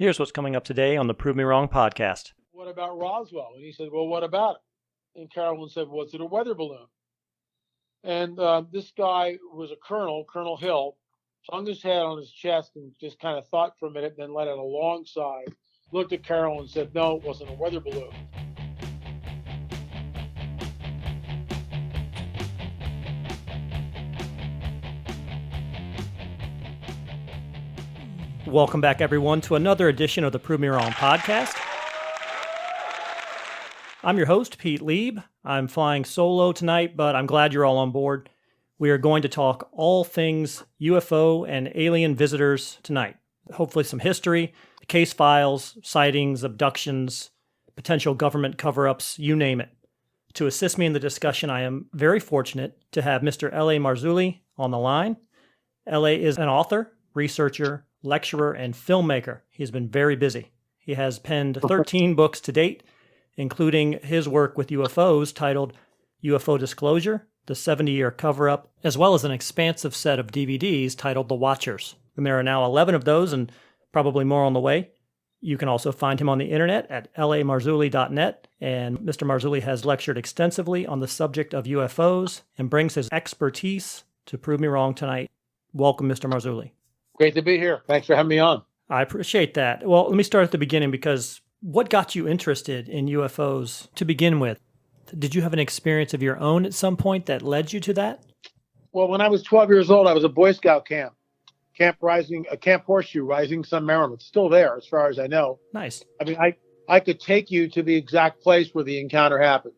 Here's what's coming up today on the Prove Me Wrong podcast. What about Roswell? And he said, well, what about it? And Carolyn said, was it a weather balloon? And this guy was a colonel, Colonel Hill, hung his head on his chest and just kind of thought for a minute, then let out a long sigh, looked at Carolyn and said, no, it wasn't a weather balloon. Welcome back, everyone, to another edition of the Prove Me Wrong podcast. I'm your host, Pete Lieb. I'm flying solo tonight, but I'm glad you're all on board. We are going to talk all things UFO and alien visitors tonight. Hopefully some history, case files, sightings, abductions, potential government cover-ups, you name it. To assist me in the discussion, I am very fortunate to have Mr. L.A. Marzulli on the line. L.A. is an author, researcher, lecturer, and filmmaker. He's been very busy. He has penned 13 books to date, including his work with UFOs titled UFO Disclosure, The 70-Year Cover-Up, as well as an expansive set of DVDs titled The Watchers. And there are now 11 of those and probably more on the way. You can also find him on the internet at lamarzulli.net, and Mr. Marzulli has lectured extensively on the subject of UFOs and brings his expertise to prove me wrong tonight. Welcome, Mr. Marzulli. Great to be here. Thanks for having me on. I appreciate that. Well, let me start at the beginning, because what got you interested in UFOs to begin with? Did you have an experience of your own at some point that led you to that? Well, when I was 12 years old, I was at Boy Scout camp. Camp Horseshoe, Rising Sun, Maryland. It's still there as far as I know. Nice. I mean, I could take you to the exact place where the encounter happened.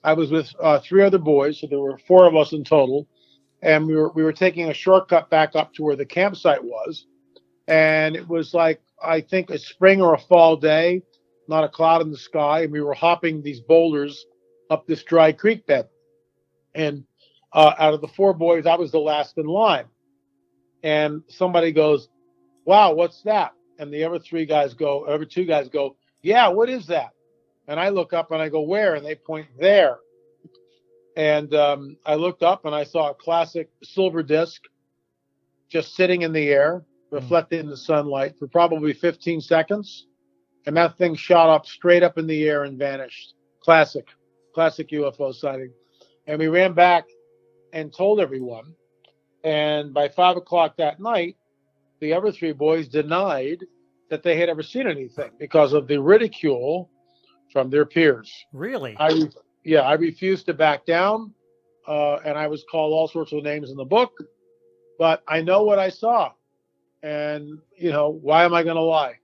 I was with three other boys, so there were four of us in total. And we were taking a shortcut back up to where the campsite was. And it was like, I think, a spring or a fall day, not a cloud in the sky. And we were hopping these boulders up this dry creek bed. And out of the four boys, I was the last in line. And somebody goes, wow, what's that? And the other two guys go, yeah, what is that? And I look up and I go, where? And they point there. And I looked up and I saw a classic silver disc just sitting in the air, reflected in the sunlight for probably 15 seconds. And that thing shot up straight up in the air and vanished. Classic UFO sighting. And we ran back and told everyone. And by 5 o'clock that night, the other three boys denied that they had ever seen anything because of the ridicule from their peers. Really? I refused to back down, and I was called all sorts of names in the book, but I know what I saw, and, why am I going to lie?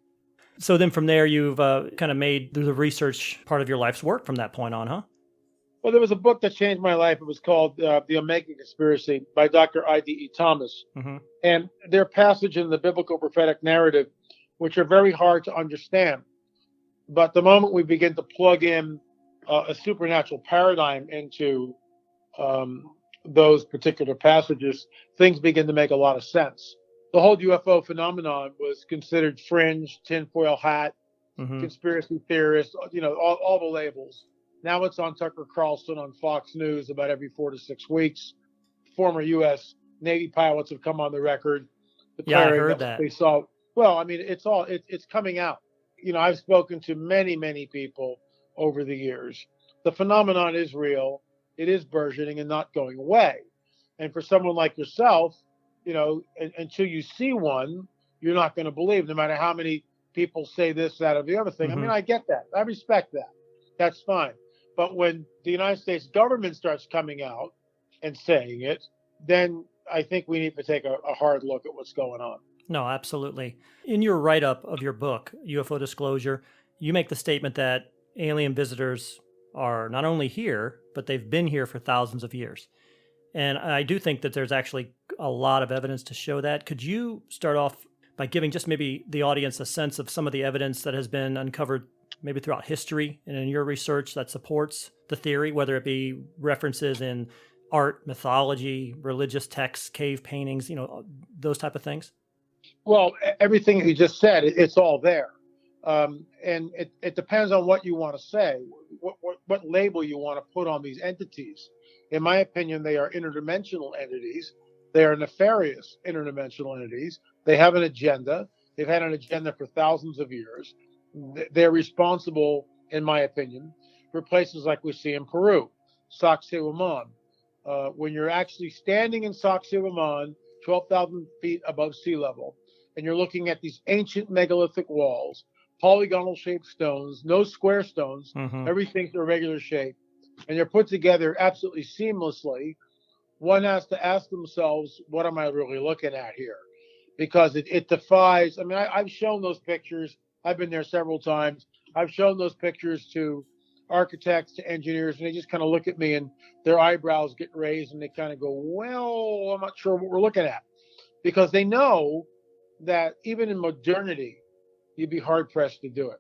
So then from there, you've kind of made the research part of your life's work from that point on, huh? Well, there was a book that changed my life. It was called The Omega Conspiracy by Dr. I.D.E. Thomas, and there are passages in the biblical prophetic narrative which are very hard to understand, but the moment we begin to plug in a supernatural paradigm into those particular passages, things begin to make a lot of sense. The whole UFO phenomenon was considered fringe, tinfoil hat, conspiracy theorists, all the labels. Now it's on Tucker Carlson on Fox News about every 4 to 6 weeks. Former U.S. Navy pilots have come on the record. Yeah, I heard that. They saw. Well, I mean, it's coming out. I've spoken to many, many people over the years. The phenomenon is real. It is burgeoning and not going away. And for someone like yourself, until you see one, you're not going to believe, no matter how many people say this, that, or the other thing. I mean, I get that. I respect that. That's fine. But when the United States government starts coming out and saying it, then I think we need to take a hard look at what's going on. No, absolutely. In your write-up of your book, UFO Disclosure, you make the statement that alien visitors are not only here, but they've been here for thousands of years. And I do think that there's actually a lot of evidence to show that. Could you start off by giving just maybe the audience a sense of some of the evidence that has been uncovered maybe throughout history and in your research that supports the theory, whether it be references in art, mythology, religious texts, cave paintings, those type of things? Well, everything you just said, it's all there. And it depends on what you want to say, what label you want to put on these entities. In my opinion, they are interdimensional entities. They are nefarious interdimensional entities. They have an agenda. They've had an agenda for thousands of years. They're responsible, in my opinion, for places like we see in Peru, Sacsayhuaman. When you're actually standing in Sacsayhuaman, 12,000 feet above sea level, and you're looking at these ancient megalithic walls, polygonal shaped stones, no square stones, everything's a regular shape, and they're put together absolutely seamlessly. One has to ask themselves, what am I really looking at here? Because it defies, I mean, I've shown those pictures. I've been there several times. I've shown those pictures to architects, to engineers, and they just kind of look at me and their eyebrows get raised and they kind of go, well, I'm not sure what we're looking at. Because they know that even in modernity, you'd be hard pressed to do it.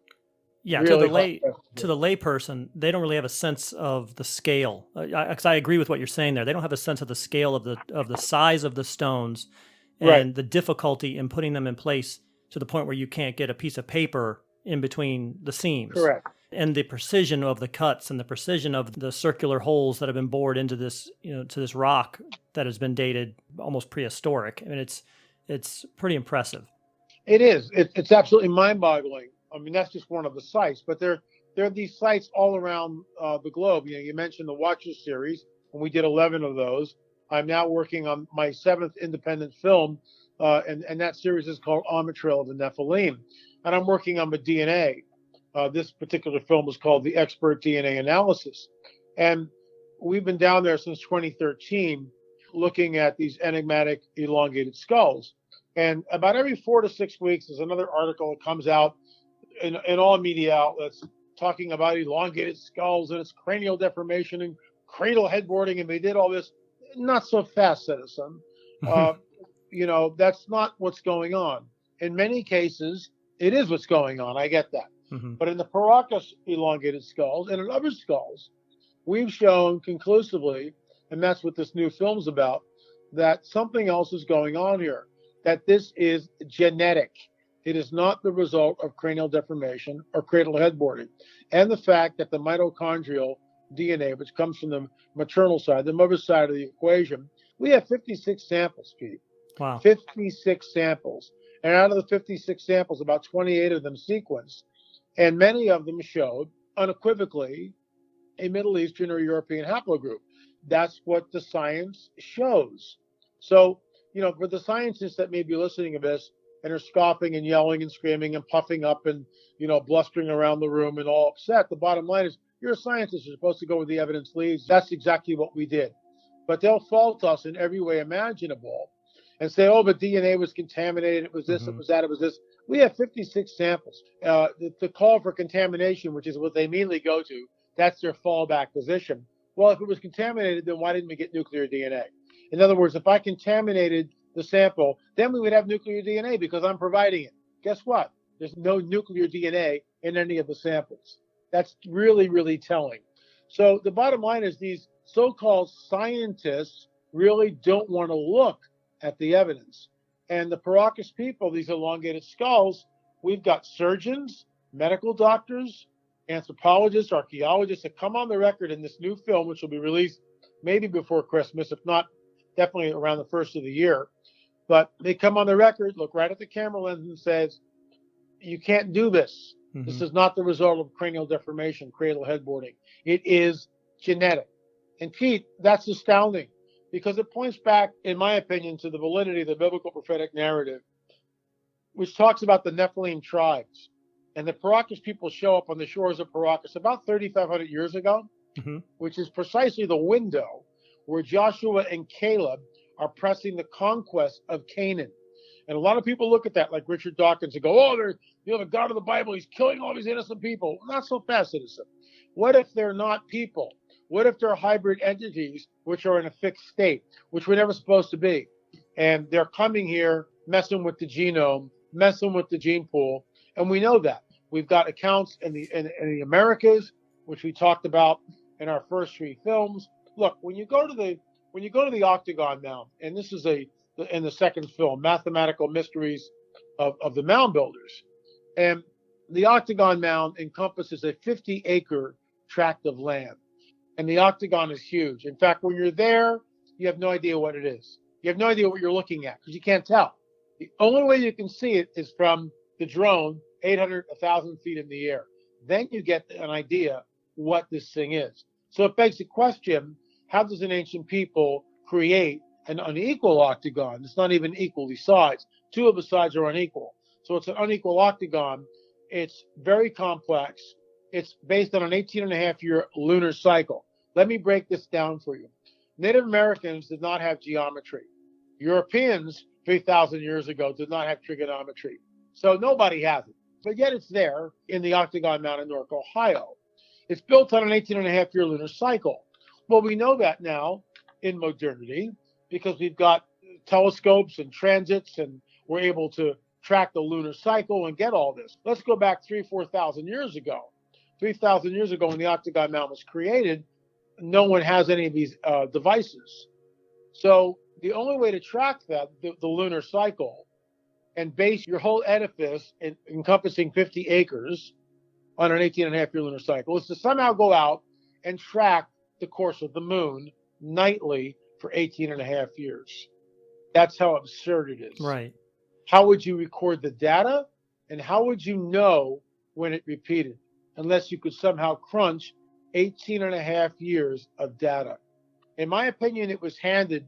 Yeah, Really to the lay person, they don't really have a sense of the scale. Because I agree with what you're saying there. They don't have a sense of the scale of the size of the stones and the difficulty in putting them in place to the point where you can't get a piece of paper in between the seams. Correct. And the precision of the cuts and the precision of the circular holes that have been bored into this, to this rock that has been dated almost prehistoric. I mean, it's pretty impressive. It is. It's absolutely mind-boggling. I mean, that's just one of the sites, but there are these sites all around the globe. You mentioned the Watcher series, and we did 11 of those. I'm now working on my 7th independent film, and that series is called On the Trail of the Nephilim. And I'm working on the DNA. This particular film is called The Expert DNA Analysis. And we've been down there since 2013 looking at these enigmatic elongated skulls. And about every 4 to 6 weeks, there's another article that comes out in all media outlets talking about elongated skulls and its cranial deformation and cradle headboarding, and they did all this. Not so fast, citizen. That's not what's going on. In many cases, it is what's going on. I get that. But in the Paracas elongated skulls and in other skulls, we've shown conclusively, and that's what this new film's about, that something else is going on here, that this is genetic. It is not the result of cranial deformation or cradle headboarding. And the fact that the mitochondrial DNA, which comes from the maternal side, the mother's side of the equation, we have 56 samples, Pete. Wow. 56 samples. And out of the 56 samples, about 28 of them sequenced. And many of them showed unequivocally a Middle Eastern or European haplogroup. That's what the science shows. So, for the scientists that may be listening to this and are scoffing and yelling and screaming and puffing up and, blustering around the room and all upset, the bottom line is you're a scientist. You're supposed to go where the evidence leads. That's exactly what we did. But they'll fault us in every way imaginable and say, oh, but DNA was contaminated. It was this, it was that, it was this. We have 56 samples. The call for contamination, which is what they immediately go to, that's their fallback position. Well, if it was contaminated, then why didn't we get nuclear DNA? In other words, if I contaminated the sample, then we would have nuclear DNA because I'm providing it. Guess what? There's no nuclear DNA in any of the samples. That's really, really telling. So the bottom line is these so-called scientists really don't want to look at the evidence. And the Paracas people, these elongated skulls, we've got surgeons, medical doctors, anthropologists, archaeologists that come on the record in this new film, which will be released maybe before Christmas, if not definitely around the first of the year. But they come on the record, look right at the camera lens and says, you can't do this. This is not the result of cranial deformation, cradle headboarding. It is genetic. And Pete, that's astounding because it points back, in my opinion, to the validity of the biblical prophetic narrative, which talks about the Nephilim tribes. And the Paracas people show up on the shores of Paracas about 3,500 years ago, which is precisely the window where Joshua and Caleb are pressing the conquest of Canaan. And a lot of people look at that like Richard Dawkins and go, oh, the God of the Bible, he's killing all these innocent people. Not so fast, citizen. What if they're not people? What if they're hybrid entities which are in a fixed state, which we're never supposed to be? And they're coming here, messing with the genome, messing with the gene pool. And we know that. We've got accounts in the Americas, which we talked about in our first 3 films. Look, when you go to the Octagon Mound, and this is in the second film, Mathematical Mysteries of the Mound Builders. And the Octagon Mound encompasses a 50-acre tract of land. And the Octagon is huge. In fact, when you're there, you have no idea what it is. You have no idea what you're looking at because you can't tell. The only way you can see it is from the drone 800, 1,000 feet in the air. Then you get an idea what this thing is. So it begs the question, how does an ancient people create an unequal octagon? It's not even equally sized. Two of the sides are unequal. So it's an unequal octagon. It's very complex. It's based on an 18-and-a-half-year lunar cycle. Let me break this down for you. Native Americans did not have geometry. Europeans, 3,000 years ago, did not have trigonometry. So nobody has it. But yet it's there in the Octagon Mound in Newark, Ohio. It's built on an 18-and-a-half-year lunar cycle. Well, we know that now in modernity because we've got telescopes and transits, and we're able to track the lunar cycle and get all this. Let's go back 3,000, 4,000 years ago. 3,000 years ago when the Octagon Mound was created, no one has any of these devices. So the only way to track that, the lunar cycle, and base your whole edifice encompassing 50 acres on an 18-and-a-half-year lunar cycle is to somehow go out and track the course of the moon nightly for 18-and-a-half years. That's how absurd it is. Right. How would you record the data, and how would you know when it repeated unless you could somehow crunch 18-and-a-half years of data? In my opinion, it was handed.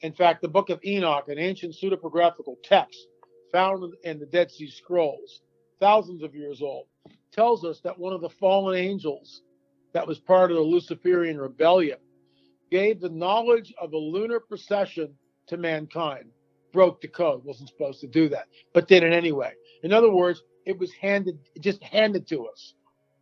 In fact, the Book of Enoch, an ancient pseudepigraphical text found in the Dead Sea Scrolls, thousands of years old, tells us that one of the fallen angels that was part of the Luciferian rebellion gave the knowledge of a lunar procession to mankind. Broke the code, wasn't supposed to do that, but did it anyway. In other words, it was just handed to us.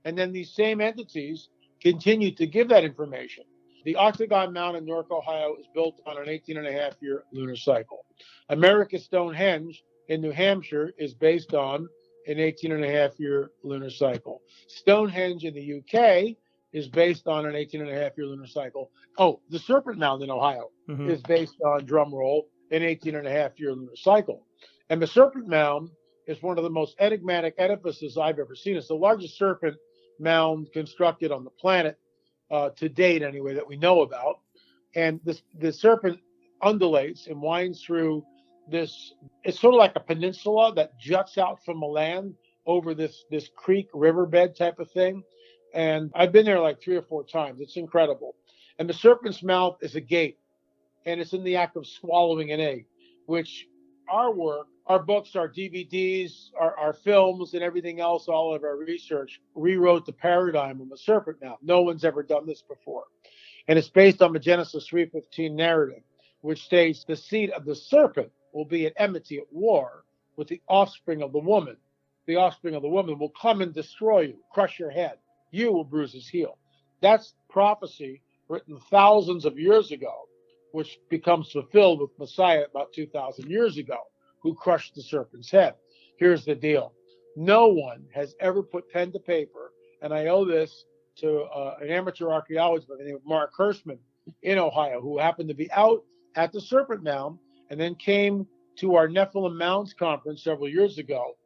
And then these same entities continued to give that information. The Octagon Mound in Newark, Ohio is built on an 18-and-a-half-year lunar cycle. America's Stonehenge in New Hampshire is based on an 18-and-a-half-year lunar cycle. Stonehenge in the UK is based on an 18-and-a-half-year lunar cycle. Oh, the Serpent Mound in Ohio is based on, drum roll, an 18-and-a-half-year lunar cycle. And the Serpent Mound is one of the most enigmatic edifices I've ever seen. It's the largest serpent mound constructed on the planet to date, anyway, that we know about. And the serpent undulates and winds through this. It's sort of like a peninsula that juts out from the land over this creek riverbed type of thing. And I've been there like 3 or 4 times. It's incredible. And the serpent's mouth is a gate, and it's in the act of swallowing an egg, which our work, our books, our DVDs, our films, and everything else, all of our research rewrote the paradigm of the serpent mouth. No one's ever done this before. And it's based on the Genesis 3:15 narrative, which states the seed of the serpent will be at enmity, at war with the offspring of the woman. The offspring of the woman will come and destroy you, crush your head. You will bruise his heel. That's prophecy written thousands of years ago, which becomes fulfilled with Messiah about 2,000 years ago, who crushed the serpent's head. Here's the deal. No one has ever put pen to paper, and I owe this to an amateur archaeologist by the name of Mark Hirschman in Ohio, who happened to be out at the Serpent Mound and then came to our Nephilim Mounds conference several years ago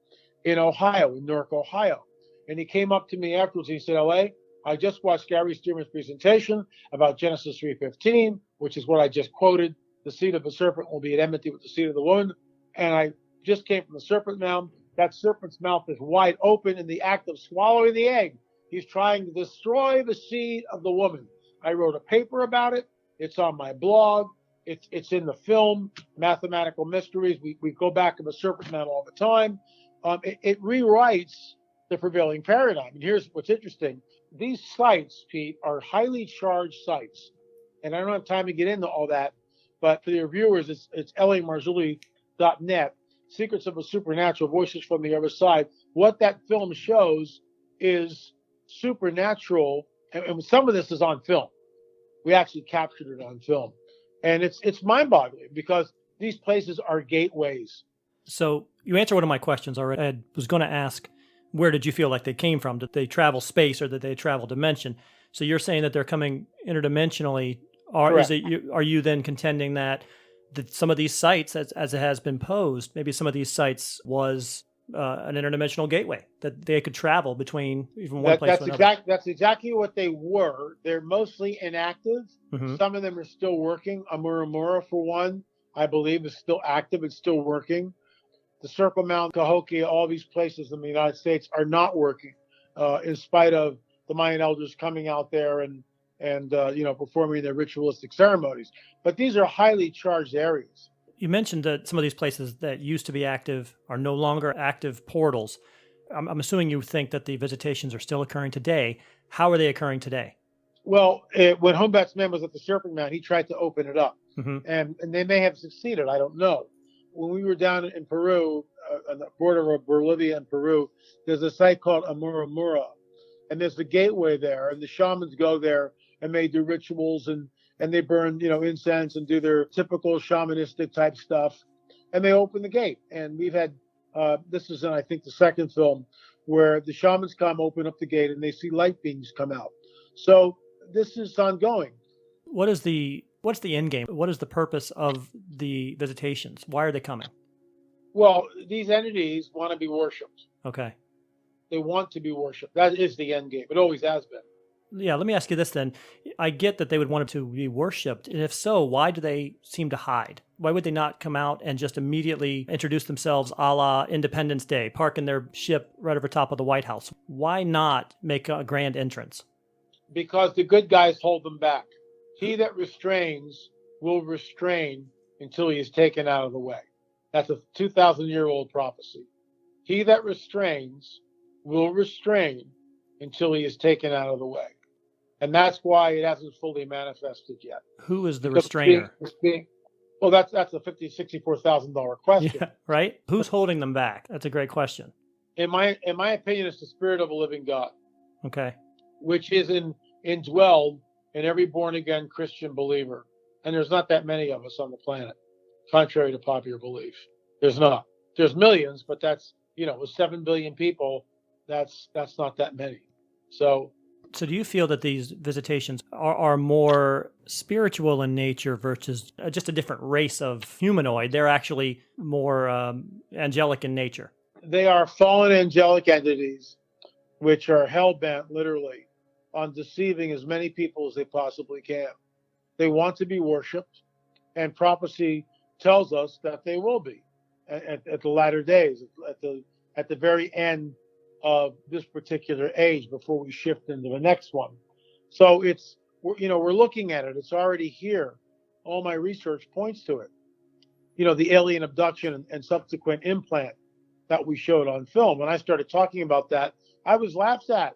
in Ohio, in Newark, Ohio. And he came up to me afterwards and he said, LA, I just watched Gary Stearman's presentation about Genesis 3:15, which is what I just quoted. The seed of the serpent will be at enmity with the seed of the woman. And I just came from the Serpent Mound. That serpent's mouth is wide open in the act of swallowing the egg. He's trying to destroy the seed of the woman. I wrote a paper about it. It's on my blog. It's in the film, Mathematical Mysteries. We go back to the Serpent Mound all the time. It rewrites the prevailing paradigm. And here's what's interesting. These sites, Pete, are highly charged sites. And I don't have time to get into all that, but for your viewers, it's Marzulli.net, Secrets of a Supernatural, Voices from the Other Side. What that film shows is supernatural, and some of this is on film. We actually captured it on film. And it's mind-boggling because these places are gateways. So you answered one of my questions already. I was going to ask, where did you feel like they came from? Did they travel space or did they travel dimension? So you're saying that they're coming interdimensionally. Are you then contending that some of these sites, as it has been posed, maybe some of these sites was an interdimensional gateway that they could travel between even one place to another? That's exactly what they were. They're mostly inactive. Mm-hmm. Some of them are still working. Amura, for one, I believe, is still active and still working. the Circle Mountain, Cahokia, all these places in the United States are not working, in spite of the Mayan elders coming out there and performing their ritualistic ceremonies. But these are highly charged areas. You mentioned that some of these places that used to be active are no longer active portals. I'm assuming you think that the visitations are still occurring today. How are they occurring today? Well, when Humbet's man was at the Serpent Mound, he tried to open it up, and they may have succeeded. I don't know. When we were down in Peru, on the border of Bolivia and Peru, there's a site called Amuramura, and there's a gateway there, and the shamans go there and they do rituals and they burn incense and do their typical shamanistic type stuff, and they open the gate. And we've had this is in, I think, the second film where the shamans come, open up the gate, and they see light beings come out. So this is ongoing. What's the end game? What is the purpose of the visitations? Why are they coming? Well, these entities want to be worshipped. Okay. They want to be worshipped. That is the end game. It always has been. Yeah, let me ask you this then. I get that they would want it to be worshipped. And if so, why do they seem to hide? Why would they not come out and just immediately introduce themselves a la Independence Day, parking their ship right over top of the White House? Why not make a grand entrance? Because the good guys hold them back. He that restrains will restrain until he is taken out of the way. That's a 2,000-year-old prophecy. He that restrains will restrain until he is taken out of the way. And that's why it hasn't fully manifested yet. Who is the restrainer? Well, that's a $64,000 question. Yeah, right? Who's holding them back? That's a great question. In my opinion, it's the spirit of a living God. Okay. Which is indwelled in every born-again Christian believer. And there's not that many of us on the planet, contrary to popular belief. There's not. There's millions, but that's, with 7 billion people, that's not that many. So do you feel that these visitations are more spiritual in nature versus just a different race of humanoid? They're actually more angelic in nature. They are fallen angelic entities, which are hell-bent, literally, on deceiving as many people as they possibly can. They want to be worshipped, and prophecy tells us that they will be at the latter days, at the very end of this particular age, before we shift into the next one. So we're looking at it. It's already here. All my research points to it. The alien abduction and subsequent implant that we showed on film. When I started talking about that, I was laughed at.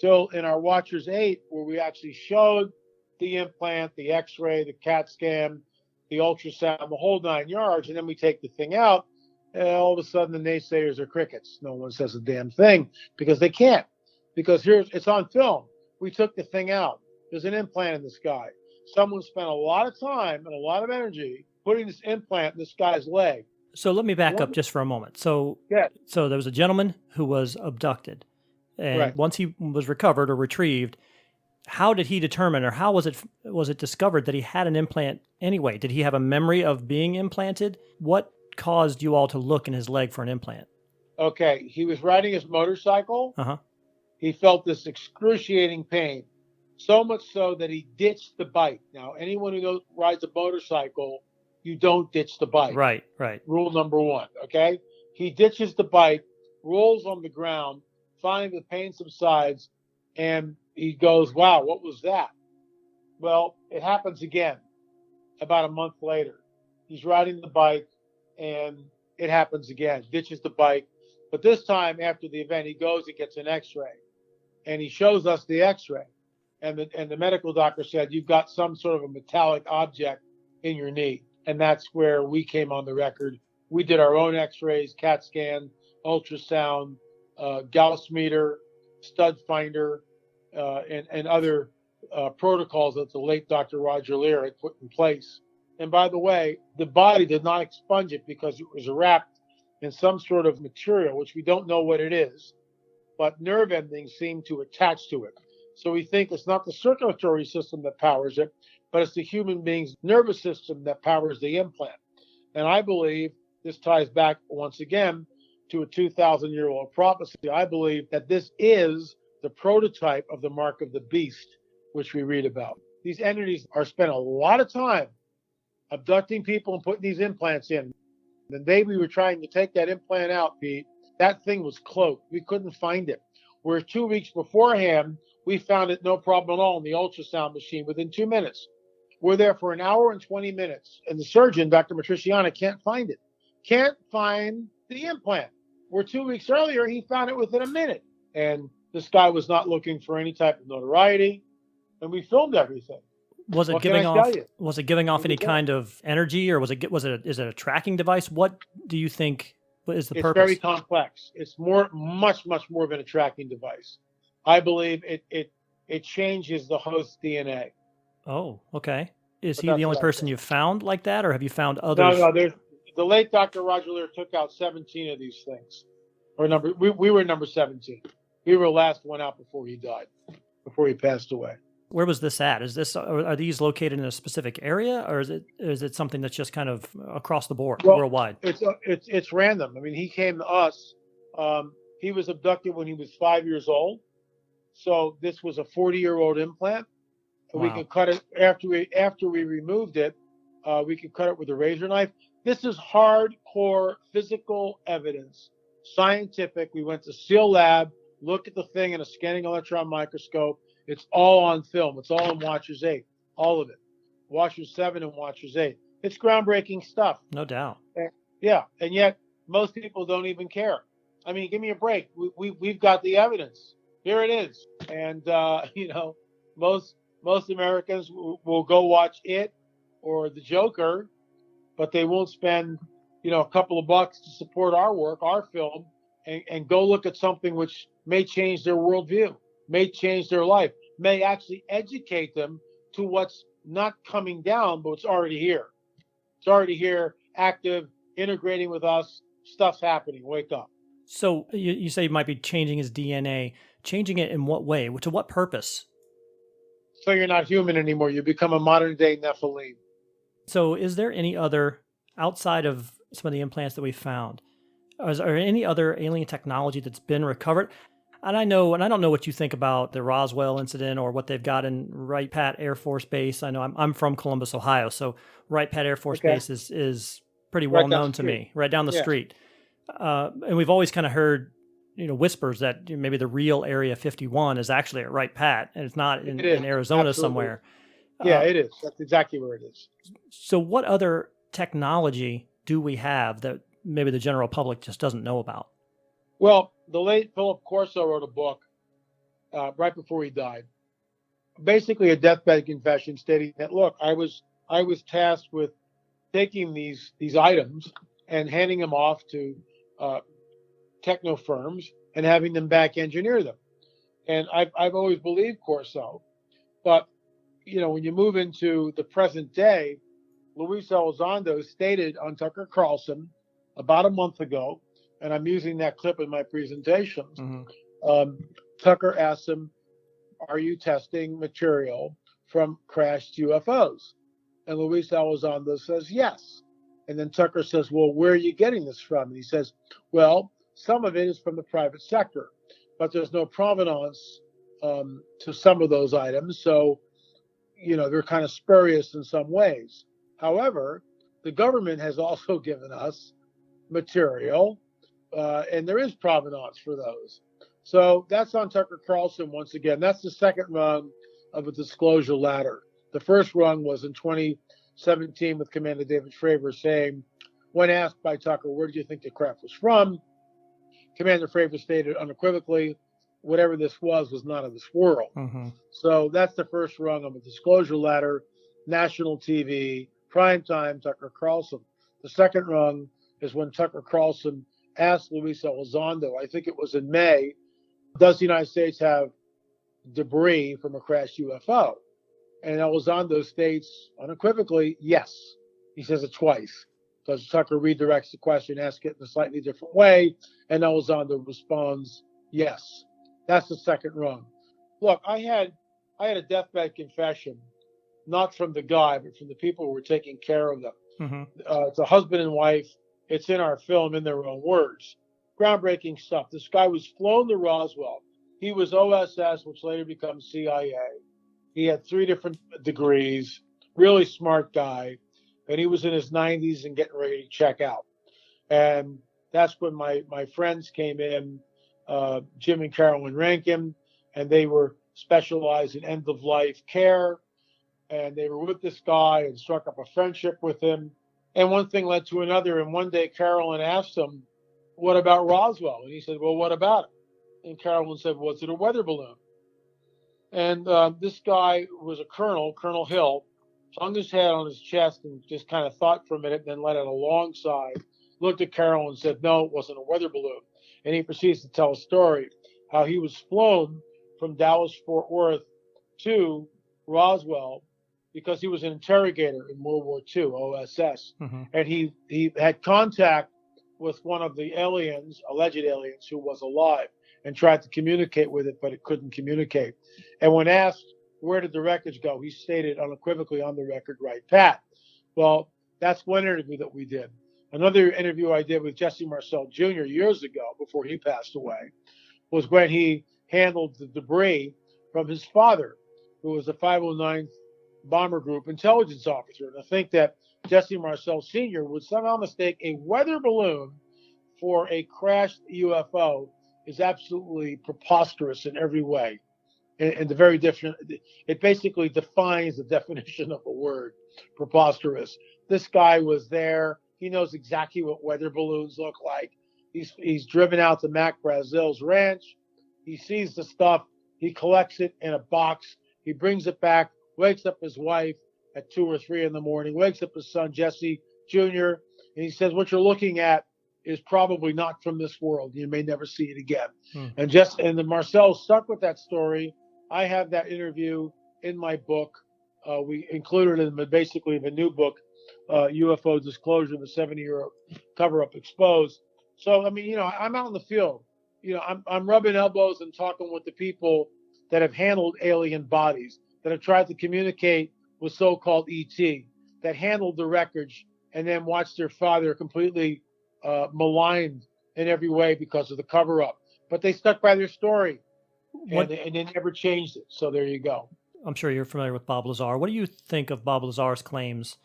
Till in our Watchers 8, where we actually showed the implant, the X-ray, the CAT scan, the ultrasound, the whole 9 yards, and then we take the thing out, and all of a sudden the naysayers are crickets. No one says a damn thing because they can't. Because it's on film. We took the thing out. There's an implant in this guy. Someone spent a lot of time and a lot of energy putting this implant in this guy's leg. So let me back up just for a moment. So there was a gentleman who was abducted. And once he was recovered or retrieved, how did he determine, or how was it discovered that he had an implant anyway? Did he have a memory of being implanted? What caused you all to look in his leg for an implant? Okay, he was riding his motorcycle. He felt this excruciating pain, so much so that he ditched the bike. Now, anyone who rides a motorcycle, you don't ditch the bike. Right. Rule number 1, okay? He ditches the bike, rolls on the ground, finally the pain subsides, and he goes, wow, what was that? Well, it happens again about a month later. He's riding the bike, and it happens again, ditches the bike. But this time, after the event, he goes and gets an X-ray, and he shows us the X-ray. And the medical doctor said, you've got some sort of a metallic object in your knee. And that's where we came on the record. We did our own X-rays, CAT scan, ultrasound, Gauss meter, stud finder, and other protocols that the late Dr. Roger Lear had put in place. And by the way, the body did not expunge it because it was wrapped in some sort of material, which we don't know what it is, but nerve endings seem to attach to it. So we think it's not the circulatory system that powers it, but it's the human being's nervous system that powers the implant. And I believe this ties back once again to a 2,000-year-old prophecy. I believe that this is the prototype of the mark of the beast, which we read about. These entities are spent a lot of time abducting people and putting these implants in. The day we were trying to take that implant out, Pete, that thing was cloaked. We couldn't find it. Where 2 weeks beforehand, we found it no problem at all in the ultrasound machine within 2 minutes. We're there for an hour and 20 minutes, and the surgeon, Dr. Matriciana, can't find it. Can't find the implant. Where 2 weeks earlier, he found it within a minute. And this guy was not looking for any type of notoriety, and we filmed everything. Was it giving off? Was it giving off any kind of energy, or is it a tracking device? What do you think is the purpose? It's very complex. It's much more than a tracking device. I believe it changes the host DNA. Oh, okay. Is he the only person you've found like that, or have you found others? No. The late Dr. Roger Lear took out 17 of these things. We were number 17. We were the last one out before he died, before he passed away. Where was this at? Are these located in a specific area, or is it something that's just kind of across the board, worldwide? It's random. I mean, he came to us. He was abducted when he was 5 years old. So this was a 40-year-old implant. Wow. We could cut it after we removed it. We could cut it with a razor knife. This is hardcore physical evidence, scientific. We went to SEAL Lab, look at the thing in a scanning electron microscope. It's all on film. It's all in Watchers 8, all of it. Watchers 7 and Watchers 8. It's groundbreaking stuff. No doubt. And yet most people don't even care. I mean, give me a break. We've got the evidence. Here it is. And most Americans will go watch it or The Joker, but they won't spend a couple of bucks to support our work, our film, and go look at something which may change their worldview, may change their life, may actually educate them to what's not coming down, but it's already here. It's already here, active, integrating with us. Stuff's happening. Wake up. So you say you might be changing his DNA. Changing it in what way? To what purpose? So you're not human anymore. You become a modern-day Nephilim. So is there any other, outside of some of the implants that we found, is there any other alien technology that's been recovered? And I don't know what you think about the Roswell incident or what they've got in Wright-Patt Air Force Base. I know I'm from Columbus, Ohio, so Wright-Patt Air Force Base is pretty well known to me, right down the street. And we've always kind of heard, whispers that maybe the real Area 51 is actually at Wright-Patt, and it's not in Arizona somewhere. Yeah, it is. That's exactly where it is. So what other technology do we have that maybe the general public just doesn't know about? Well, the late Philip Corso wrote a book right before he died, basically a deathbed confession stating that, look, I was tasked with taking these items and handing them off to techno firms and having them back engineer them. And I've always believed Corso, but when you move into the present day, Luis Elizondo stated on Tucker Carlson about a month ago, and I'm using that clip in my presentations. Mm-hmm. Tucker asked him, "Are you testing material from crashed UFOs?" And Luis Elizondo says, "Yes." And then Tucker says, "Well, where are you getting this from?" And he says, "Well, some of it is from the private sector, but there's no provenance to some of those items. So, they're kind of spurious in some ways. However, the government has also given us material, and there is provenance for those." So that's on Tucker Carlson once again. That's the second rung of a disclosure ladder. The first rung was in 2017 with Commander David Fravor saying, when asked by Tucker, "Where do you think the craft was from?" Commander Fravor stated unequivocally, whatever this was not of this world. Mm-hmm. So that's the first rung of a disclosure ladder, national TV, primetime Tucker Carlson. The second rung is when Tucker Carlson asked Luis Elizondo, I think it was in May, does the United States have debris from a crashed UFO? And Elizondo states unequivocally, yes. He says it twice. Because Tucker redirects the question, asks it in a slightly different way, and Elizondo responds, yes. That's the second rung. Look, I had a deathbed confession, not from the guy, but from the people who were taking care of them. Mm-hmm. It's a husband and wife. It's in our film in their own words. Groundbreaking stuff. This guy was flown to Roswell. He was OSS, which later becomes CIA. He had 3 different degrees, really smart guy, and he was in his 90s and getting ready to check out. And that's when my friends came in, Jim and Carolyn Rankin, and they were specialized in end of life care. And they were with this guy and struck up a friendship with him. And one thing led to another. And one day Carolyn asked him, "What about Roswell?" And he said, "Well, what about it?" And Carolyn said, "Was it a weather balloon?" And this guy was a colonel, Colonel Hill, hung his head on his chest and just kind of thought for a minute, then let out a long sigh, looked at Carol and said, "No, it wasn't a weather balloon." And he proceeds to tell a story how he was flown from Dallas Fort Worth to Roswell because he was an interrogator in World War II, OSS. Mm-hmm. And he had contact with one of the aliens, alleged aliens, who was alive, and tried to communicate with it, but it couldn't communicate. And when asked, where did the wreckage go, he stated unequivocally on the record, "Right, Pat." Well, that's one interview that we did. Another interview I did with Jesse Marcel Jr. years ago, before he passed away, was when he handled the debris from his father, who was a 509th Bomber Group intelligence officer. And I think that Jesse Marcel Sr. would somehow mistake a weather balloon for a crashed UFO is absolutely preposterous in every way. And the very different, it basically defines the definition of the word preposterous. This guy was there. He knows exactly what weather balloons look like. He's driven out to Mac Brazil's ranch. He sees the stuff. He collects it in a box. He brings it back, wakes up his wife at 2 or 3 in the morning, wakes up his son, Jesse Jr., and he says, "What you're looking at is probably not from this world. You may never see it again." And the Marcel stuck with that story. I have that interview in my book. We included it in basically the new book, UFO Disclosure, the 70-year cover-up exposed. So, I mean, I'm out in the field. I'm rubbing elbows and talking with the people that have handled alien bodies, that have tried to communicate with so-called ET, that handled the wreckage and then watched their father completely maligned in every way because of the cover-up. But they stuck by their story, and they never changed it. So there you go. I'm sure you're familiar with Bob Lazar. What do you think of Bob Lazar's claims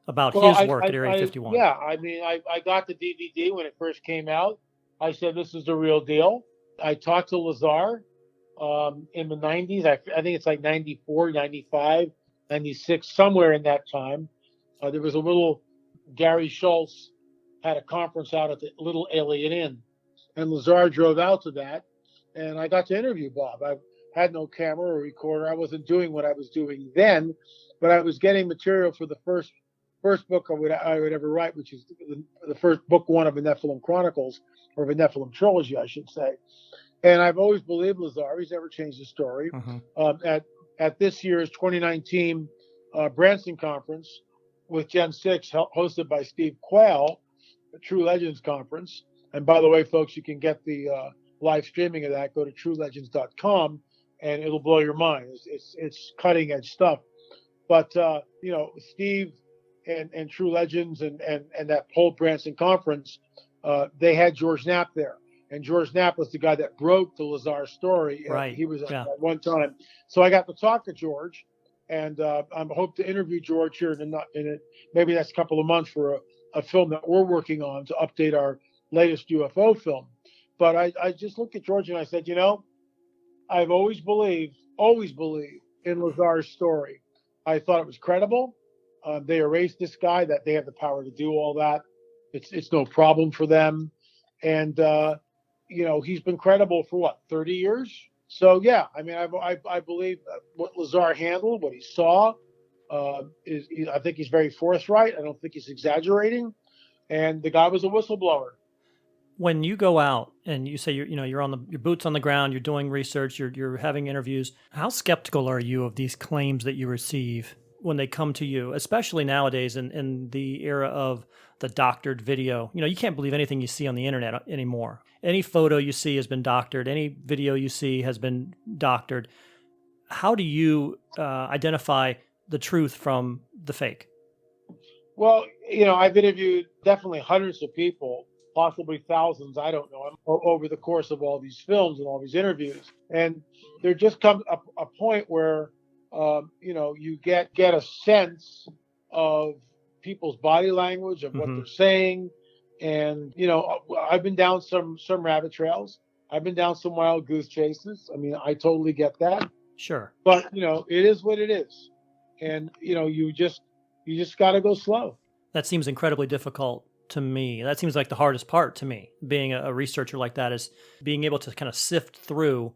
about his work at Area 51? Yeah, I mean, I got the DVD when it first came out. I said, this is the real deal. I talked to Lazar in the 90s. I think it's like 94, 95, 96, somewhere in that time. There was a little, Gary Schultz had a conference out at the Little Alien Inn, and Lazar drove out to that, and I got to interview Bob. I had no camera or recorder. I wasn't doing what I was doing then, but I was getting material for the first book I would ever write, which is the first book one of the Nephilim Chronicles, or the Nephilim trilogy, I should say. And I've always believed Lazar. He's never changed his story. At this year's 2019 Branson Conference with Gen 6, hosted by Steve Quayle, the True Legends Conference. And by the way, folks, you can get the live streaming of that. Go to truelegends.com, and it'll blow your mind. It's cutting edge stuff. But Steve and True Legends and that whole Branson Conference, they had George Knapp there. And George Knapp was the guy that broke the Lazar story. Right. He was at one time. So I got to talk to George, and I hope to interview George here in maybe next couple of months for a film that we're working on to update our latest UFO film. But I just looked at George and I said, I've always believed in Lazar's story. I thought it was credible. They erased this guy, that they have the power to do all that. It's no problem for them. And, he's been credible for 30 years? So, yeah, I mean, I believe what Lazar handled, what he saw, I think he's very forthright. I don't think he's exaggerating. And the guy was a whistleblower. When you go out and you say you're on your boots on the ground, you're doing research, you're having interviews, how skeptical are you of these claims that you receive when they come to you, especially nowadays in the era of the doctored video? You can't believe anything you see on the internet anymore. Any photo you see has been doctored. Any video you see has been doctored. How do you identify the truth from the fake? Well, I've interviewed definitely hundreds of people, possibly thousands, I don't know, over the course of all these films and all these interviews. And there just comes a point where, you get a sense of people's body language, of what they're saying. And, I've been down some rabbit trails. I've been down some wild goose chases. I mean, I totally get that. Sure. But, it is what it is. And, you just got to go slow. That seems incredibly difficult to me. That seems like the hardest part to me, being a researcher like that, is being able to kind of sift through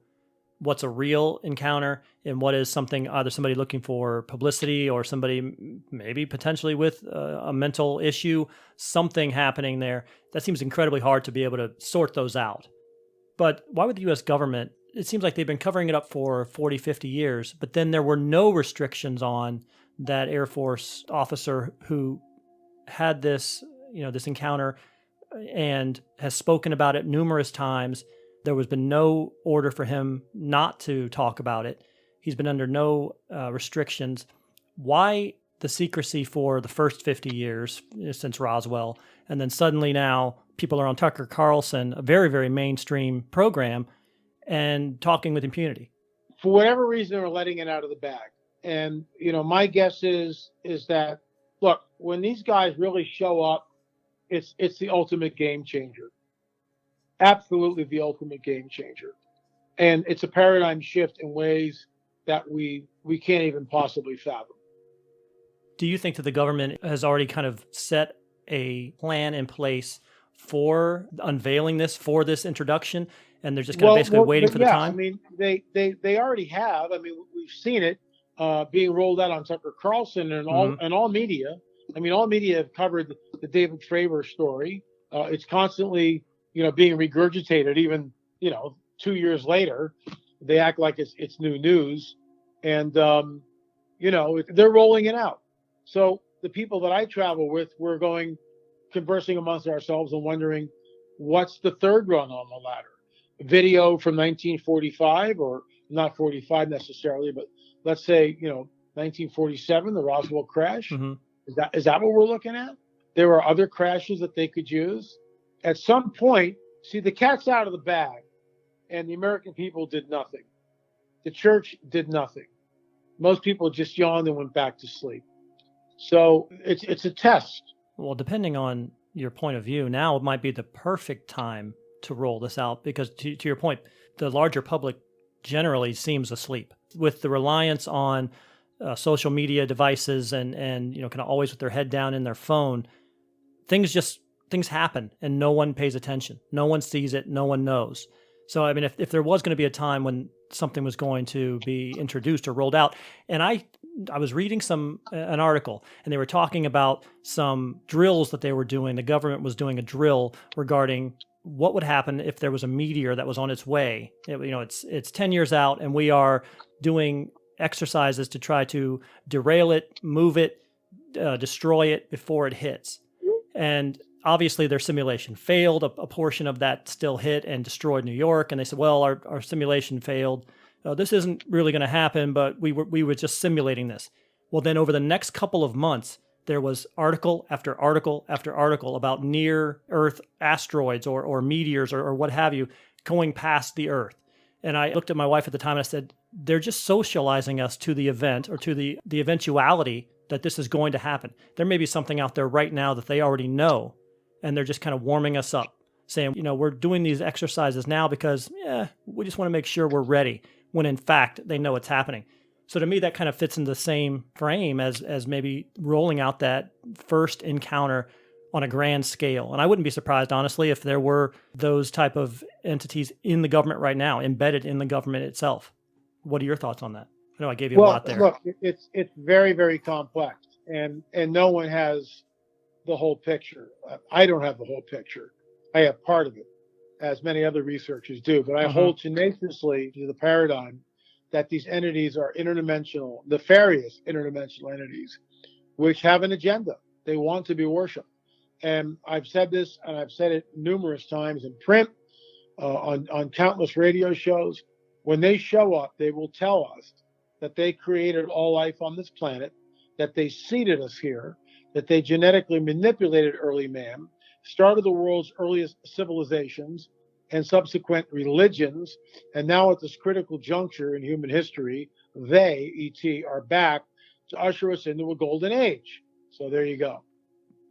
what's a real encounter and what is something, either somebody looking for publicity or somebody maybe potentially with a mental issue, something happening there. That seems incredibly hard to be able to sort those out. But why would the U.S. government, it seems like they've been covering it up for 40, 50 years, but then there were no restrictions on that Air Force officer who had this, this encounter and has spoken about it numerous times. There has been no order for him not to talk about it. He's been under no restrictions. Why the secrecy for the first 50 years since Roswell? And then suddenly now people are on Tucker Carlson, a very, very mainstream program, and talking with impunity. For whatever reason, they're letting it out of the bag. And, my guess is that, look, when these guys really show up, it's the ultimate game changer. Absolutely the ultimate game changer. And it's a paradigm shift in ways that we can't even possibly fathom. Do you think that the government has already kind of set a plan in place for unveiling this, for this introduction, and they're just kind of basically waiting for the time? I mean, they already have. I mean, we've seen it being rolled out on Tucker Carlson and all media. I mean, all media have covered the David Fravor story. It's constantly, being regurgitated. Even 2 years later, they act like it's new news, and they're rolling it out. So the people that I travel with, we're conversing amongst ourselves and wondering, what's the third rung on the ladder? Video from 1945, or not 45 necessarily, but let's say 1947, the Roswell crash. Mm-hmm. Is that what we're looking at? There are other crashes that they could use. At some point, see, the cat's out of the bag, and the American people did nothing. The church did nothing. Most people just yawned and went back to sleep. So it's a test. Well, depending on your point of view, now it might be the perfect time to roll this out, because to your point, the larger public generally seems asleep with the reliance on social media devices and kind of always with their head down in their phone. Things happen and no one pays attention. No one sees it. No one knows. So, I mean, if there was going to be a time when something was going to be introduced or rolled out, and I was reading an article, and they were talking about some drills that they were doing. The government was doing a drill regarding what would happen if there was a meteor that was on its way. It's 10 years out, and we are doing exercises to try to derail it, move it, destroy it before it hits. And obviously their simulation failed. A portion of that still hit and destroyed New York. And they said, well, our simulation failed. This isn't really going to happen, but we were just simulating this. Well, then over the next couple of months, there was article after article after article about near-Earth asteroids or meteors or what have you going past the Earth. And I looked at my wife at the time and I said, they're just socializing us to the event, or to the eventuality that this is going to happen. There may be something out there right now that they already know, and they're just kind of warming us up, saying, we're doing these exercises now because, we just want to make sure we're ready, when in fact they know it's happening. So to me, that kind of fits in the same frame as maybe rolling out that first encounter on a grand scale. And I wouldn't be surprised, honestly, if there were those type of entities in the government right now, embedded in the government itself. What are your thoughts on that? I know I gave you a lot there. Look, it's very, very complex, and no one has the whole picture. I don't have the whole picture. I have part of it, as many other researchers do, but I hold tenaciously to the paradigm that these entities are interdimensional, nefarious interdimensional entities, which have an agenda. They want to be worshipped. And I've said this, and I've said it numerous times in print, on countless radio shows. When they show up, they will tell us that they created all life on this planet, that they seeded us here, that they genetically manipulated early man, started the world's earliest civilizations and subsequent religions, and now at this critical juncture in human history, they, ET, are back to usher us into a golden age. So there you go.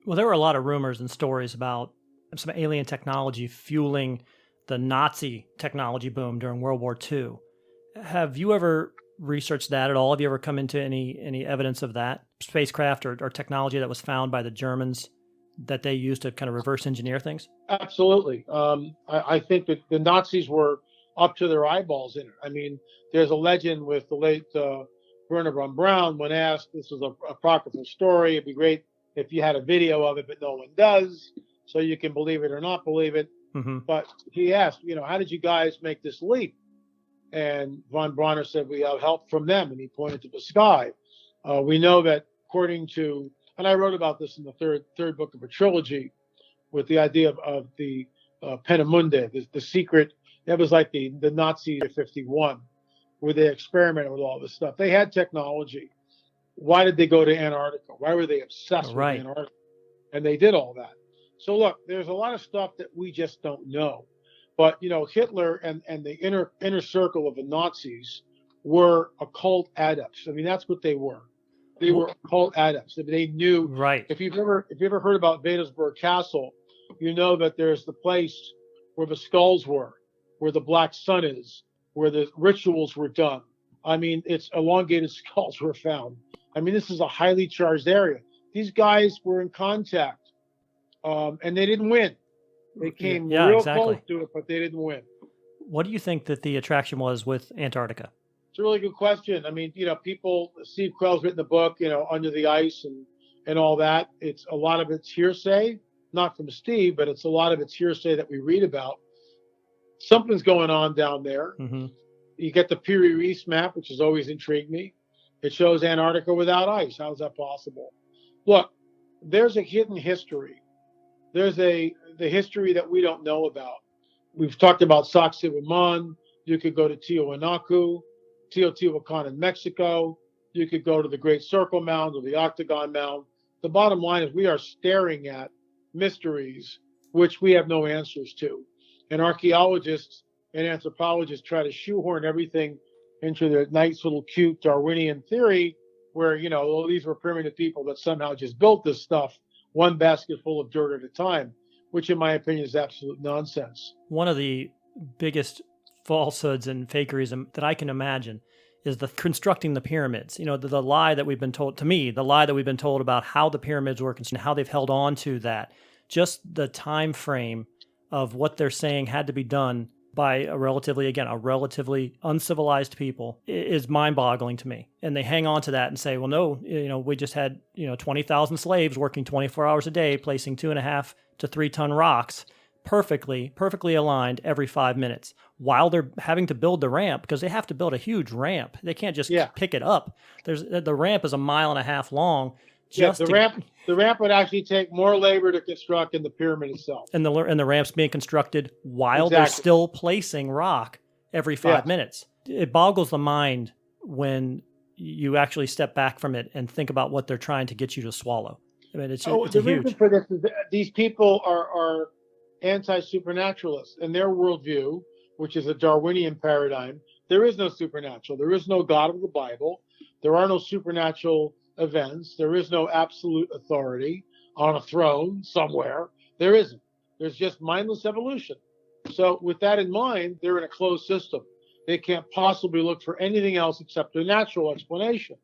Well, there were a lot of rumors and stories about some alien technology fueling the Nazi technology boom during World War II. Have you ever researched that at all? Have you ever come into any evidence of that spacecraft or technology that was found by the Germans that they used to kind of reverse engineer things? Absolutely. I think that the Nazis were up to their eyeballs in it. I mean, there's a legend with the late Werner von Braun when asked, this is a apocryphal story, it'd be great if you had a video of it, but no one does, so you can believe it or not believe it. Mm-hmm. But he asked, how did you guys make this leap? And von Braun said, we have help from them, and he pointed to the sky. We know that according to, and I wrote about this in the third book of a trilogy, with the idea of the Peenemünde, the secret. That was like the Nazi 51, where they experimented with all this stuff. They had technology. Why did they go to Antarctica? Why were they obsessed with Antarctica? And they did all that. So look, there's a lot of stuff that we just don't know. But Hitler and the inner circle of the Nazis were occult adepts. I mean, that's what they were. They were occult adepts. They knew. Right. If you've ever heard about Vedersburg Castle, you know that there's the place where the skulls were, where the black sun is, where the rituals were done. I mean, it's elongated skulls were found. I mean, this is a highly charged area. These guys were in contact, and they didn't win. They came real close to it, but they didn't win. What do you think that the attraction was with Antarctica? It's a really good question. I mean, people, Steve Carell's written the book, Under the Ice and all that. It's a lot of it's hearsay, not from Steve, but it's a lot of it's hearsay that we read about. Something's going on down there. Mm-hmm. You get the Piri Reis map, which has always intrigued me. It shows Antarctica without ice. How is that possible? Look, there's a hidden history. There's the history that we don't know about. We've talked about Sacsayhuaman. You could go to Teotihuacan in Mexico. You could go to the Great Circle Mound or the Octagon Mound. The bottom line is we are staring at mysteries which we have no answers to. And archaeologists and anthropologists try to shoehorn everything into their nice little cute Darwinian theory where, these were primitive people that somehow just built this stuff, one basket full of dirt at a time, which in my opinion is absolute nonsense. One of the biggest falsehoods and fakeryism that I can imagine is the constructing the pyramids. The lie that we've been told, to me, the lie that we've been told about how the pyramids work and how they've held on to that. Just the time frame of what they're saying had to be done by a relatively uncivilized people is mind-boggling to me. And they hang on to that and say, well, no, we just had, 20,000 slaves working 24 hours a day, placing 2.5 to 3 ton rocks perfectly aligned every 5 minutes while they're having to build the ramp, because they have to build a huge ramp. They can't just pick it up. The ramp is 1.5 miles long. The ramp would actually take more labor to construct than the pyramid itself. And the ramp's being constructed while they're still placing rock every 5 minutes. It boggles the mind when you actually step back from it and think about what they're trying to get you to swallow. I mean, it's the huge. reason for this is that these people are anti-supernaturalists. In their worldview, which is a Darwinian paradigm, there is no supernatural. There is no God of the Bible. There are no supernatural events. There is no absolute authority on a throne somewhere. There isn't. There's just mindless evolution. So with that in mind, they're in a closed system. They can't possibly look for anything else except a natural explanation.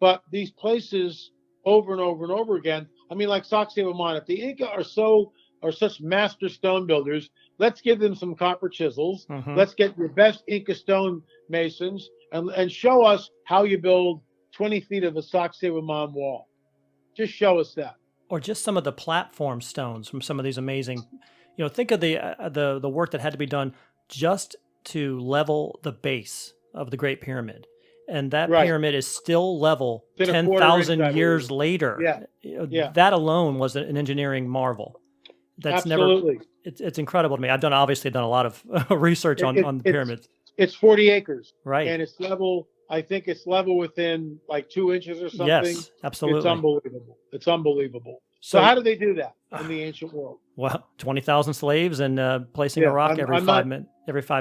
But these places over and over and over again, I mean, like Sacsayhuaman, if the Inca are such master stone builders, let's give them some copper chisels. Mm-hmm. Let's get your best Inca stone masons and show us how you build 20 feet of a Sacsayhuaman wall. Just show us that. Or just some of the platform stones from some of these amazing, think of the work that had to be done just to level the base of the Great Pyramid. And that pyramid is still level 10,000 years later. Yeah. That alone was an engineering marvel. That's Absolutely. It's incredible to me. I've obviously done a lot of research on the pyramids. It's 40 acres. Right. And it's level, I think it's level within like 2 inches or something. Yes, absolutely. It's unbelievable. So how do they do that in the ancient world? Well, 20,000 slaves and placing a rock every 5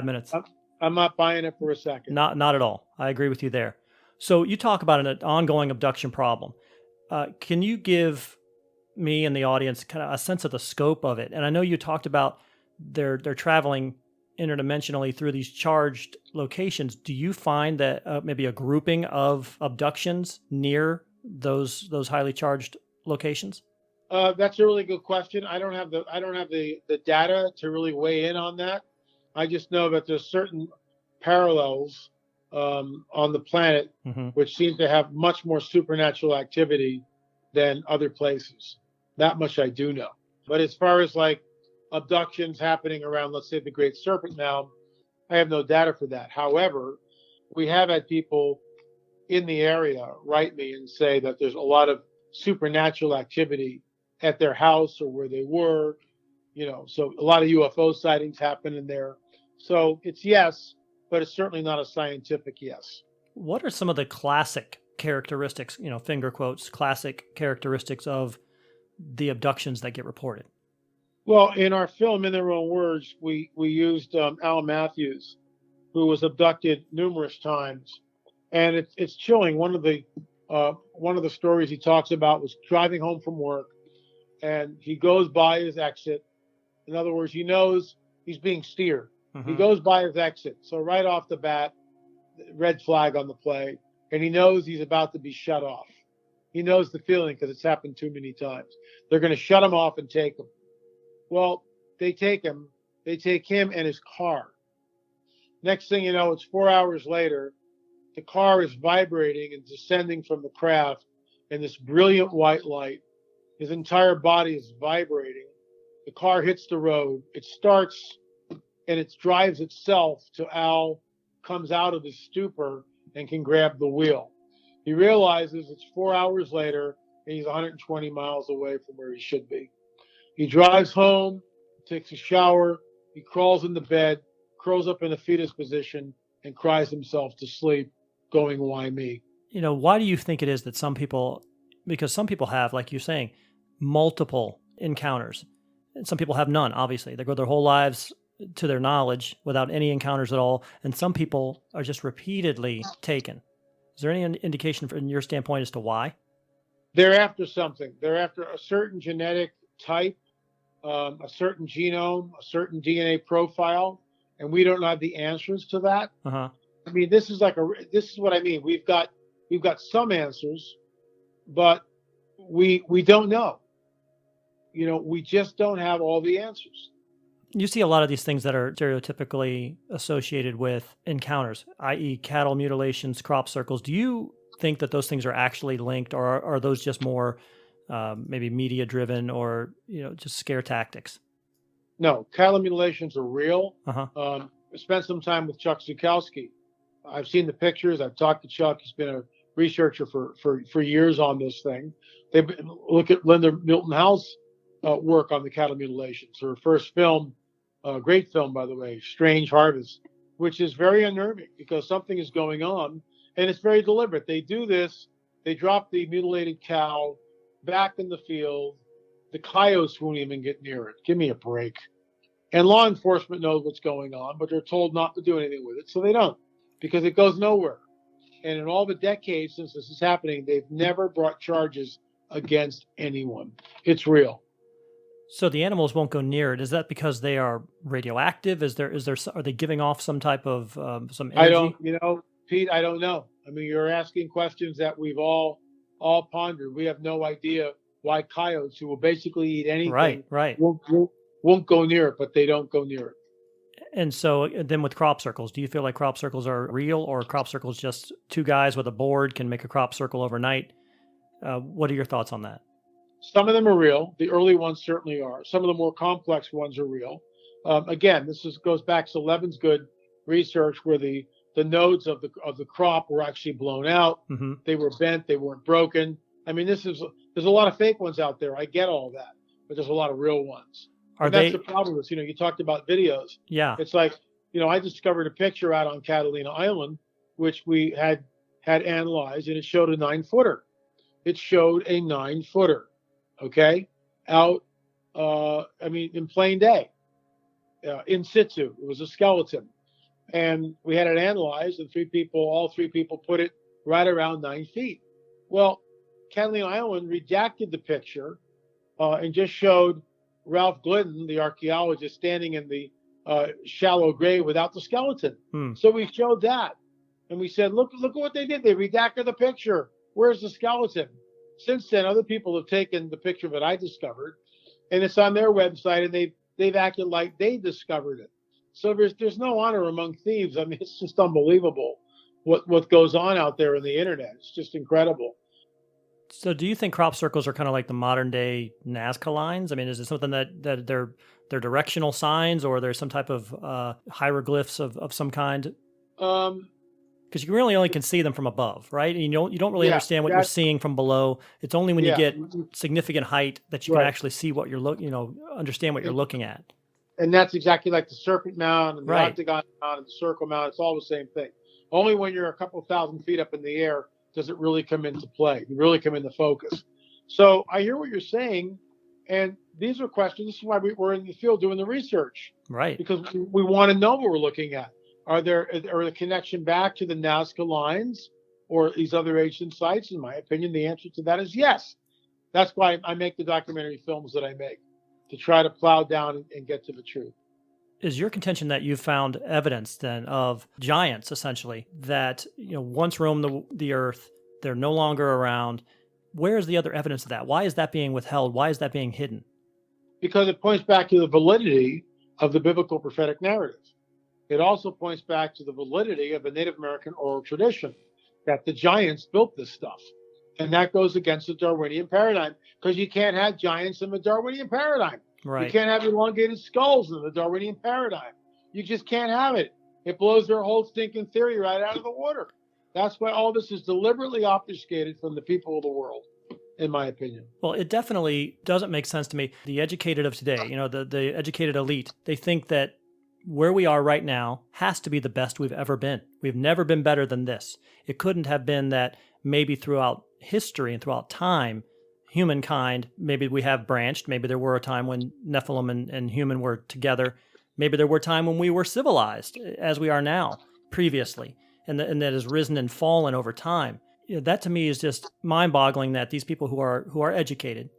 minutes. I'm not buying it for a second. Not at all. I agree with you there. So you talk about an ongoing abduction problem. Can you give me and the audience kind of a sense of the scope of it. And I know you talked about they're traveling interdimensionally through these charged locations. Do you find that maybe a grouping of abductions near those highly charged locations? That's a really good question. I don't have the data to really weigh in on that. I just know that there's certain parallels on the planet which seem to have much more supernatural activity than other places. That much I do know. But as far as like abductions happening around, let's say, the Great Serpent Mound, I have no data for that. However, we have had people in the area write me and say that there's a lot of supernatural activity at their house or where they were, so a lot of UFO sightings happen in there. So it's yes, but it's certainly not a scientific yes. What are some of the classic characteristics, finger quotes, classic characteristics of the abductions that get reported? Well, in our film, In Their Own Words, we used Al Matthews, who was abducted numerous times, and it's chilling. One of the stories he talks about was driving home from work, and he goes by his exit. In other words, he knows he's being steered. He goes by his exit, so right off the bat, red flag on the play, and he knows he's about to be shut off. He knows the feeling because it's happened too many times. They're going to shut him off and take him. Well, they take him and his car. Next thing you know, it's 4 hours later. The car is vibrating and descending from the craft in this brilliant white light. His entire body is vibrating. The car hits the road. It starts and it drives itself till Al comes out of his stupor and can grab the wheel. He realizes it's 4 hours later and he's 120 miles away from where he should be. He drives home, takes a shower, he crawls into bed, curls up in a fetus position, and cries himself to sleep, going, "Why me?" Why do you think it is that because some people have, like you're saying, multiple encounters, and some people have none, obviously. They go their whole lives, to their knowledge, without any encounters at all, and some people are just repeatedly taken. Is there any indication from your standpoint as to why? They're after something. They're after a certain genetic type, a certain genome, a certain DNA profile, and we don't have the answers to that. I mean, this is what I mean. We've got some answers, but we don't know. We just don't have all the answers. You see a lot of these things that are stereotypically associated with encounters, i.e. cattle mutilations, crop circles. Do you think that those things are actually linked, or are those just more maybe media driven or just scare tactics? No, cattle mutilations are real. I spent some time with Chuck Zukowski. I've seen the pictures. I've talked to Chuck. He's been a researcher for years on this thing. Look at Linda Moulton Howe's work on the cattle mutilations. Her first film, great film, by the way, Strange Harvest, which is very unnerving because something is going on, and it's very deliberate. They do this. They drop the mutilated cow back in the field. The coyotes won't even get near it. Give me a break. And law enforcement knows what's going on, but they're told not to do anything with it, so they don't, because it goes nowhere. And in all the decades since this is happening, they've never brought charges against anyone. It's real. So the animals won't go near it. Is that because they are radioactive? Are they giving off some type of some energy? Pete, I don't know. I mean, you're asking questions that we've all pondered. We have no idea why coyotes, who will basically eat anything, right, won't go near it, but they don't go near it. And so then with crop circles, do you feel like crop circles are real, or crop circles just two guys with a board can make a crop circle overnight? What are your thoughts on that? Some of them are real. The early ones certainly are. Some of the more complex ones are real. Again, goes back to Levin's good research, where the nodes of the crop were actually blown out. They were bent. They weren't broken. I mean, there's a lot of fake ones out there. I get all that, but there's a lot of real ones. That's the problem. Is you talked about videos. Yeah. It's like I discovered a picture out on Catalina Island, which we had analyzed, and it showed a 9-footer. It showed a 9-footer. Okay, out. In plain day, in situ. It was a skeleton, and we had it analyzed, and all three people put it right around 9 feet. Well, Catalina Island redacted the picture and just showed Ralph Glidden, the archaeologist, standing in the shallow grave without the skeleton. So we showed that, and we said, look at what they did. They redacted the picture. Where's the skeleton? Since then, other people have taken the picture that I discovered, and it's on their website, and they've acted like they discovered it. So there's no honor among thieves. I mean, it's just unbelievable what goes on out there in the internet. It's just incredible. So do you think crop circles are kind of like the modern day Nazca lines? I mean, is it something that they're directional signs, or there's some type of hieroglyphs of some kind? Because you really only can see them from above, right? And you don't really understand what you're seeing from below. It's only when you get significant height that you can actually see what you're understand what you're looking at. And that's exactly like the serpent mound and the octagon mound and the circle mound. It's all the same thing. Only when you're a couple thousand feet up in the air does it really come into play, really come into focus. So I hear what you're saying, and these are questions. This is why we're in the field doing the research, right? Because we want to know what we're looking at. Are the connection back to the Nazca lines or these other ancient sites? In my opinion, the answer to that is yes. That's why I make the documentary films that I make, to try to plow down and get to the truth. Is your contention that you've found evidence then of giants, essentially, that once roamed the earth, they're no longer around? Where is the other evidence of that? Why is that being withheld? Why is that being hidden? Because it points back to the validity of the biblical prophetic narrative. It also points back to the validity of the Native American oral tradition, that the giants built this stuff. And that goes against the Darwinian paradigm, because you can't have giants in the Darwinian paradigm. Right. You can't have elongated skulls in the Darwinian paradigm. You just can't have it. It blows their whole stinking theory right out of the water. That's why all this is deliberately obfuscated from the people of the world, in my opinion. Well, it definitely doesn't make sense to me. The educated of today, the educated elite, they think that where we are right now has to be the best we've ever been. We've never been better than this. It couldn't have been that maybe throughout history and throughout time, humankind, maybe we have branched. Maybe there were a time when Nephilim and human were together. Maybe there were a time when we were civilized, as we are now, previously, and that has risen and fallen over time. That to me is just mind-boggling, that these people who are educated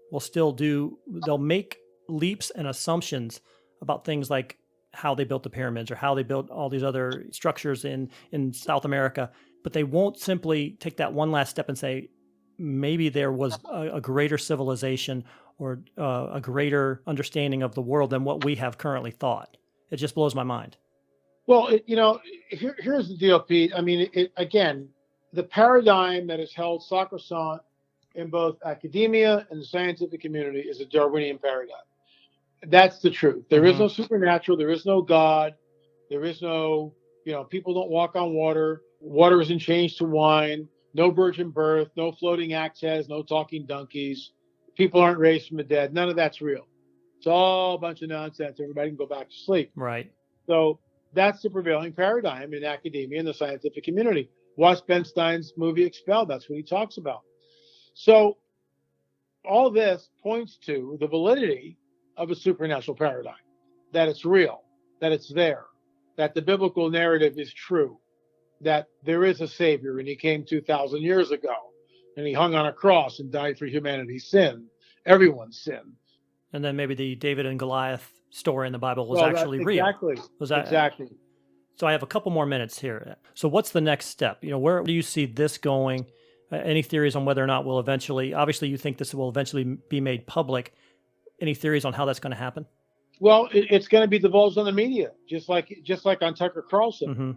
they'll make leaps and assumptions about things like how they built the pyramids or how they built all these other structures in South America, but they won't simply take that one last step and say, maybe there was a greater civilization or a greater understanding of the world than what we have currently thought. It just blows my mind. Well, here's the deal, Pete. I mean, again, the paradigm that is held sacrosanct in both academia and the scientific community is a Darwinian paradigm. That's the truth. There is no supernatural. There is no God. There is no, people don't walk on water. Water isn't changed to wine. No virgin birth, no floating axe heads, no talking donkeys. People aren't raised from the dead. None of that's real. It's all a bunch of nonsense. Everybody can go back to sleep. Right. So that's the prevailing paradigm in academia and the scientific community. Watch Ben Stein's movie Expelled. That's what he talks about. So all this points to the validity of a supernatural paradigm, that it's real, that it's there, that the biblical narrative is true, that there is a Savior, and he came 2,000 years ago, and he hung on a cross and died for humanity's sin, everyone's sin. And then maybe the David and Goliath story in the Bible was actually real. Exactly. So I have a couple more minutes here. So what's the next step? Where do you see this going? Any theories on whether or not we'll eventually, obviously you think this will eventually be made public. Any theories on how that's going to happen? Well, it's going to be divulged on the media, just like on Tucker Carlson. Mm-hmm.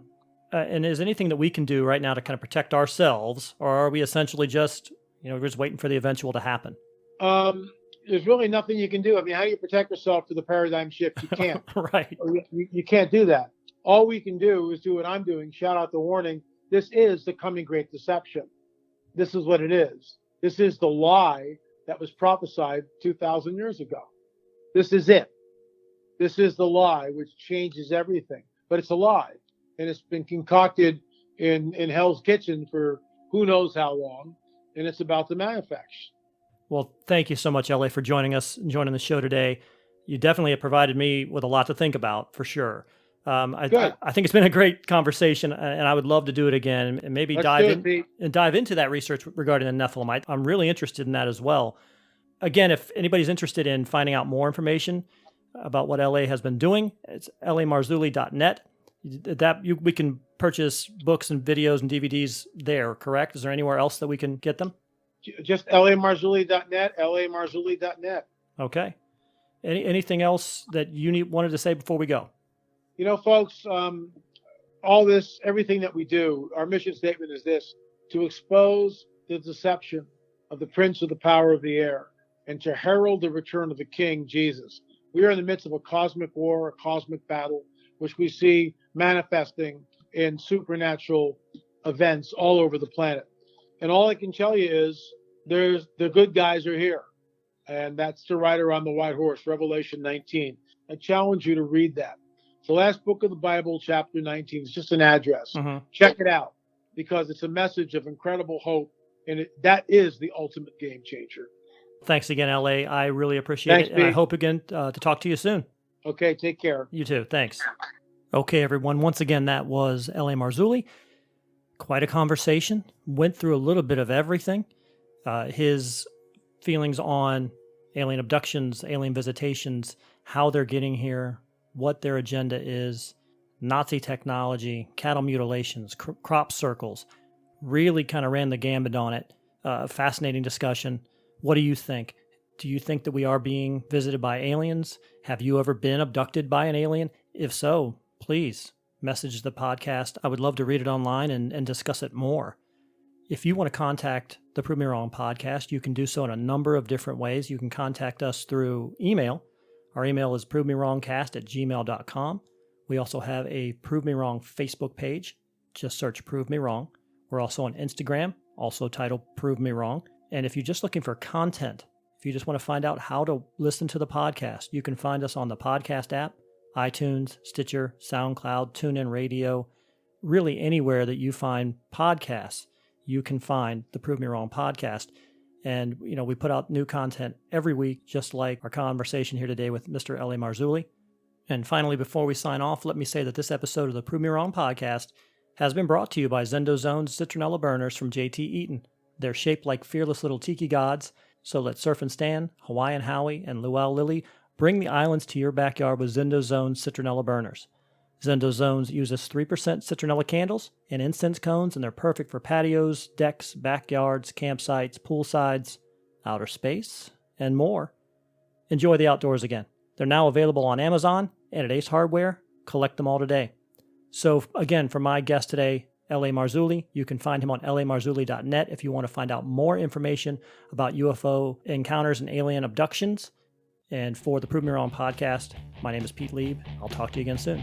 And is anything that we can do right now to kind of protect ourselves, or are we essentially just, we're just waiting for the eventual to happen? There's really nothing you can do. I mean, how do you protect yourself to the paradigm shift? You can't. Right. You can't do that. All we can do is do what I'm doing. Shout out the warning. This is the coming great deception. This is what it is. This is the lie that was prophesied 2,000 years ago. This is it. This is the lie which changes everything. But it's a lie. And it's been concocted in Hell's Kitchen for who knows how long. And it's about to manifest. Well, thank you so much, L.A., for joining us and joining the show today. You definitely have provided me with a lot to think about, for sure. I think it's been a great conversation, and I would love to do it again and maybe dive into that research regarding the Nephilim. I'm really interested in that as well. again, if anybody's interested in finding out more information about what LA has been doing, it's lamarzulli.net. We can purchase books and videos and DVDs there, correct? Is there anywhere else that we can get them? Just lamarzulli.net, lamarzulli.net. Okay. Anything else that you wanted to say before we go? You know, folks, all this, everything that we do, our mission statement is this: to expose the deception of the prince of the power of the air and to herald the return of the King, Jesus. We are in the midst of a cosmic war, a cosmic battle, which we see manifesting in supernatural events all over the planet. And all I can tell you is the good guys are here. And that's the rider on the white horse, Revelation 19. I challenge you to read that. The last book of the Bible, chapter 19, is just an address. Mm-hmm. Check it out, because it's a message of incredible hope. And that is the ultimate game changer. Thanks again, LA. I really appreciate it. And I hope again to talk to you soon. Okay, take care. You too. Thanks. Okay, everyone. Once again, that was L.A. Marzulli. Quite a conversation. Went through a little bit of everything. His feelings on alien abductions, alien visitations, how they're getting here, what their agenda is, Nazi technology, cattle mutilations, crop circles. Really kind of ran the gambit on it. Fascinating discussion. What do you think? Do you think that we are being visited by aliens? Have you ever been abducted by an alien? If so, please message the podcast. I would love to read it online and discuss it more. If you want to contact the Prove Me Wrong podcast, you can do so in a number of different ways. You can contact us through email. Our email is provemewrongcast@gmail.com. We also have a Prove Me Wrong Facebook page. Just search Prove Me Wrong. We're also on Instagram, also titled Prove Me Wrong. And if you're just looking for content, if you just want to find out how to listen to the podcast, you can find us on the podcast app, iTunes, Stitcher, SoundCloud, Tunein Radio, really anywhere that you find podcasts, you can find the Prove Me Wrong podcast. And, we put out new content every week, just like our conversation here today with Mr. L.A. Marzulli. And finally, before we sign off, let me say that this episode of the Prove Me Wrong podcast has been brought to you by ZendoZones citronella burners from J.T. Eaton. They're shaped like fearless little tiki gods, so let Surf and Stan, Hawaiian Howie, and Luau Lily bring the islands to your backyard with ZendoZones citronella burners. ZendoZones uses 3% citronella candles and incense cones, and they're perfect for patios, decks, backyards, campsites, poolsides, outer space, and more. Enjoy the outdoors again. They're now available on Amazon and at Ace Hardware. Collect them all today. So again, for my guest today, L.A. Marzulli, you can find him on lamarzulli.net if you want to find out more information about UFO encounters and alien abductions. And for the Prove Me Wrong podcast, my name is Pete Lieb. I'll talk to you again soon.